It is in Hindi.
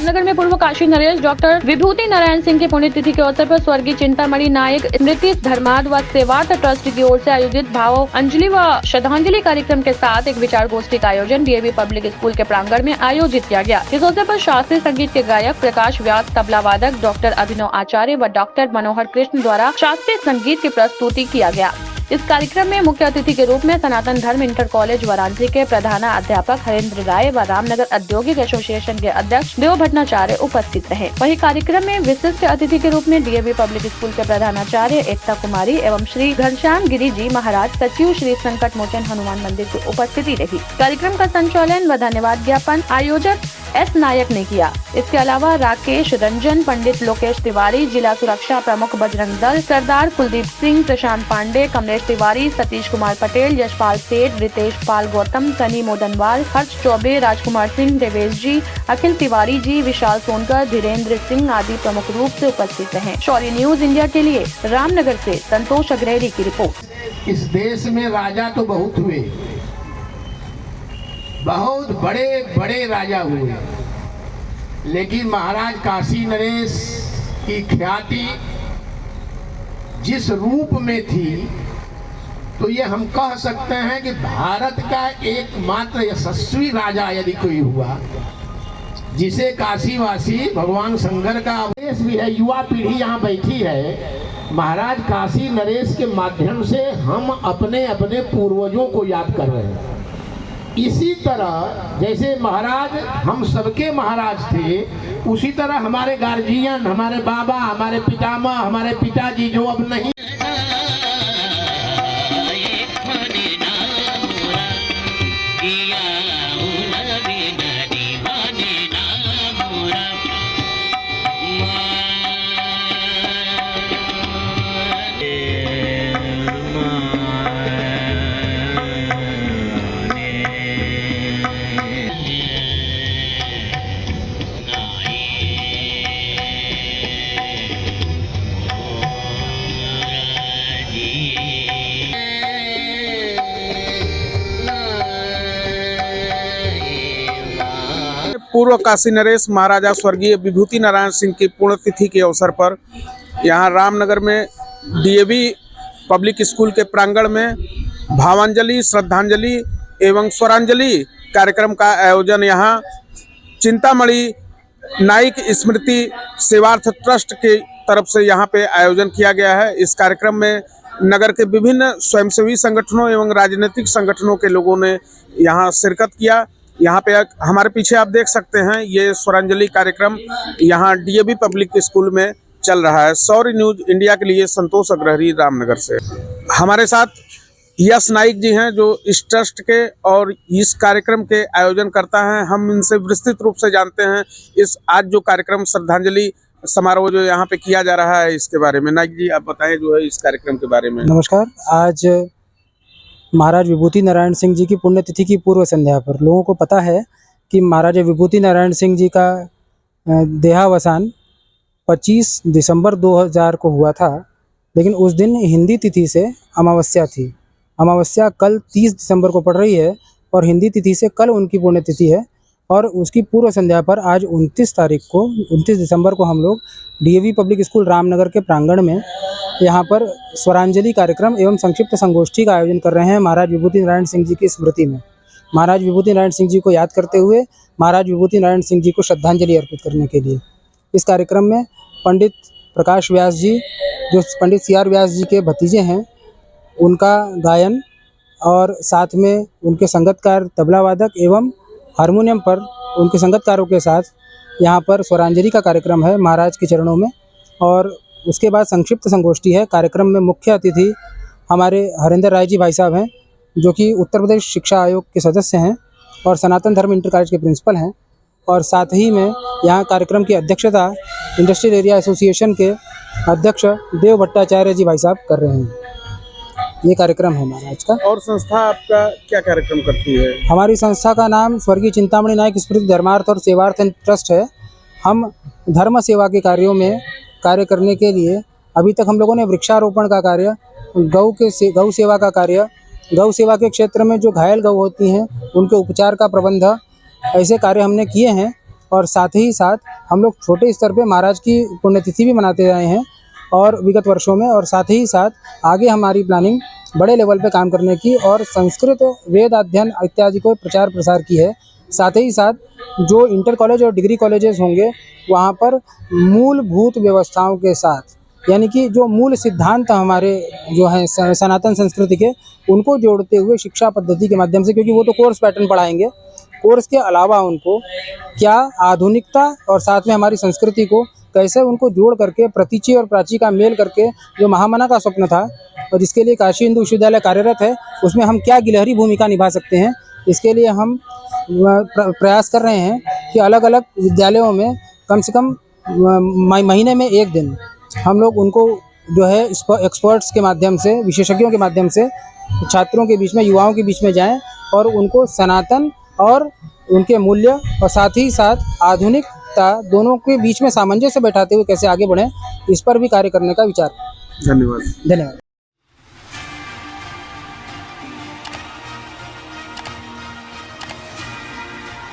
रामनगर में पूर्व काशी नरेश डॉक्टर विभूति नारायण सिंह की पुण्यतिथि के अवसर पर स्वर्गीय चिंतामणि नायक स्मृति धर्मार्थ व सेवार्थ ट्रस्ट की ओर से आयोजित भाव अंजलि व श्रद्धांजलि कार्यक्रम के साथ एक विचार गोष्ठी का आयोजन डीएवी पब्लिक स्कूल के प्रांगण में आयोजित किया गया। इस अवसर पर शास्त्रीय संगीत के गायक प्रकाश व्यास, तबला वादक डॉक्टर अभिनव आचार्य व डॉक्टर मनोहर कृष्ण द्वारा शास्त्रीय संगीत की प्रस्तुति किया गया। इस कार्यक्रम में मुख्य अतिथि के रूप में सनातन धर्म इंटर कॉलेज वाराणसी के प्रधानाध्यापक हरेंद्र राय व रामनगर औद्योगिक एसोसिएशन के अध्यक्ष देव भट्टाचार्य उपस्थित रहे। वहीं कार्यक्रम में विशिष्ट अतिथि के रूप में डीएवी पब्लिक स्कूल के प्रधानाचार्य एकता कुमारी एवं श्री घनश्याम गिरी जी महाराज सचिव श्री संकट मोचन हनुमान मंदिर की उपस्थिति रही। कार्यक्रम का संचालन व धन्यवाद ज्ञापन आयोजक एस नायक ने किया। इसके अलावा राकेश रंजन, पंडित लोकेश तिवारी, जिला सुरक्षा प्रमुख बजरंग दल, सरदार कुलदीप सिंह, प्रशांत पांडे, कमलेश तिवारी, सतीश कुमार पटेल, यशपाल सेठ, रितेश पाल गौतम, सनी मोदनवाल, हर्ष चौबे, राजकुमार सिंह, देवेश जी, अखिल तिवारी जी, विशाल सोनकर, धीरेन्द्र सिंह आदि प्रमुख रूप से उपस्थित रहे। शौर्य न्यूज इंडिया के लिए रामनगर से संतोष अग्रहरी की रिपोर्ट। इस देश में राजा तो बहुत हुए, बहुत बड़े बड़े राजा हुए, लेकिन महाराज काशी नरेश की ख्याति जिस रूप में थी, तो ये हम कह सकते हैं कि भारत का एकमात्र यशस्वी राजा यदि कोई हुआ, जिसे काशीवासी भगवान शंकर का आदेश भी है। युवा पीढ़ी यहाँ बैठी है, महाराज काशी नरेश के माध्यम से हम अपने अपने पूर्वजों को याद कर रहे हैं। इसी तरह जैसे महाराज हम सबके महाराज थे, उसी तरह हमारे गार्जियन, हमारे बाबा, हमारे पितामह, हमारे पिताजी जो अब नहीं पूर्व काशी नरेश महाराजा स्वर्गीय विभूति नारायण सिंह की पुण्यतिथि के अवसर पर यहाँ रामनगर में डीएवी पब्लिक स्कूल के प्रांगण में भावांजलि, श्रद्धांजलि एवं स्वरांजलि कार्यक्रम का आयोजन यहाँ चिंतामणि नायक स्मृति सेवार्थ ट्रस्ट की तरफ से यहाँ पे आयोजन किया गया है। इस कार्यक्रम में नगर के विभिन्न स्वयंसेवी संगठनों एवं राजनीतिक संगठनों के लोगों ने यहाँ शिरकत किया। यहाँ पे हमारे पीछे आप देख सकते हैं, ये स्वरांजलि कार्यक्रम यहाँ डीएवी पब्लिक स्कूल में चल रहा है। शौर्य न्यूज इंडिया के लिए संतोष अग्रहरी रामनगर से। हमारे साथ यश नाइक जी हैं जो इस ट्रस्ट के और इस कार्यक्रम के आयोजन करता है। हम इनसे विस्तृत रूप से जानते हैं इस आज जो कार्यक्रम श्रद्धांजलि समारोह जो यहाँ पे किया जा रहा है इसके बारे में। नाइक जी आप बताएं जो है इस कार्यक्रम के बारे में। नमस्कार। आज महाराज विभूति नारायण सिंह जी की पुण्यतिथि की पूर्व संध्या पर लोगों को पता है कि महाराजा विभूति नारायण सिंह जी का देहावसान 25 दिसंबर 2000 को हुआ था, लेकिन उस दिन हिंदी तिथि से अमावस्या थी। अमावस्या कल 30 दिसंबर को पड़ रही है और हिंदी तिथि से कल उनकी पुण्यतिथि है। और उसकी पूर्व संध्या पर आज 29 दिसंबर को हम लोग डीएवी पब्लिक स्कूल रामनगर के प्रांगण में यहाँ पर स्वरांजलि कार्यक्रम एवं संक्षिप्त संगोष्ठी का आयोजन कर रहे हैं महाराज विभूति नारायण सिंह जी की स्मृति में। महाराज विभूति नारायण सिंह जी को याद करते हुए महाराज विभूति नारायण सिंह जी को श्रद्धांजलि अर्पित करने के लिए इस कार्यक्रम में पंडित प्रकाश व्यास जी, जो पंडित CR व्यास जी के भतीजे हैं, उनका गायन और साथ में उनके संगतकार तबला वादक एवं हारमोनियम पर उनके संगतकारों के साथ यहाँ पर स्वरांजलि का कार्यक्रम है महाराज के चरणों में। और उसके बाद संक्षिप्त संगोष्ठी है। कार्यक्रम में मुख्य अतिथि हमारे हरेंद्र राय जी भाई साहब हैं, जो कि उत्तर प्रदेश शिक्षा आयोग के सदस्य हैं और सनातन धर्म इंटर कॉलेज के प्रिंसिपल हैं। और साथ ही में यहाँ कार्यक्रम की अध्यक्षता इंडस्ट्रियल एरिया एसोसिएशन के अध्यक्ष देव भट्टाचार्य जी भाई साहब कर रहे हैं। ये कार्यक्रम है महाराज का। और संस्था आपका क्या कार्यक्रम करती है? हमारी संस्था का नाम स्वर्गीय चिंतामणि नायक स्मृति धर्मार्थ और सेवार्थ ट्रस्ट है। हम धर्म सेवा के कार्यों में कार्य करने के लिए अभी तक हम लोगों ने वृक्षारोपण का कार्य, गौ सेवा का कार्य, गौ सेवा के क्षेत्र में जो घायल गौ होती हैं उनके उपचार का प्रबंध, ऐसे कार्य हमने किए हैं। और साथ ही साथ हम लोग छोटे स्तर पे महाराज की पुण्यतिथि भी मनाते आए हैं और विगत वर्षों में, और साथ ही साथ आगे हमारी प्लानिंग बड़े लेवल पे काम करने की और संस्कृत वेद अध्ययन इत्यादि को प्रचार प्रसार की है। साथ ही साथ जो इंटर कॉलेज और डिग्री कॉलेजेस होंगे वहाँ पर मूलभूत व्यवस्थाओं के साथ, यानी कि जो मूल सिद्धांत हमारे जो हैं सनातन संस्कृति के, उनको जोड़ते हुए शिक्षा पद्धति के माध्यम से, क्योंकि वो तो कोर्स पैटर्न पढ़ाएंगे, कोर्स के अलावा उनको क्या आधुनिकता और साथ में हमारी संस्कृति को कैसे उनको जोड़ करके प्रतीचि और प्राची का मेल करके, जो महामना का स्वप्न था और जिसके लिए काशी हिंदू विश्वविद्यालय कार्यरत है, उसमें हम क्या गिलहरी भूमिका निभा सकते हैं, इसके लिए हम प्रयास कर रहे हैं कि अलग अलग विद्यालयों में कम से कम महीने में एक दिन हम लोग उनको जो है एक्सपर्ट्स के माध्यम से, विशेषज्ञों के माध्यम से छात्रों के बीच में, युवाओं के बीच में जाएं और उनको सनातन और उनके मूल्य और साथ ही साथ आधुनिकता दोनों के बीच में सामंजस्य बैठाते हुए कैसे आगे बढ़ें, इस पर भी कार्य करने का विचार। धन्यवाद। धन्यवाद।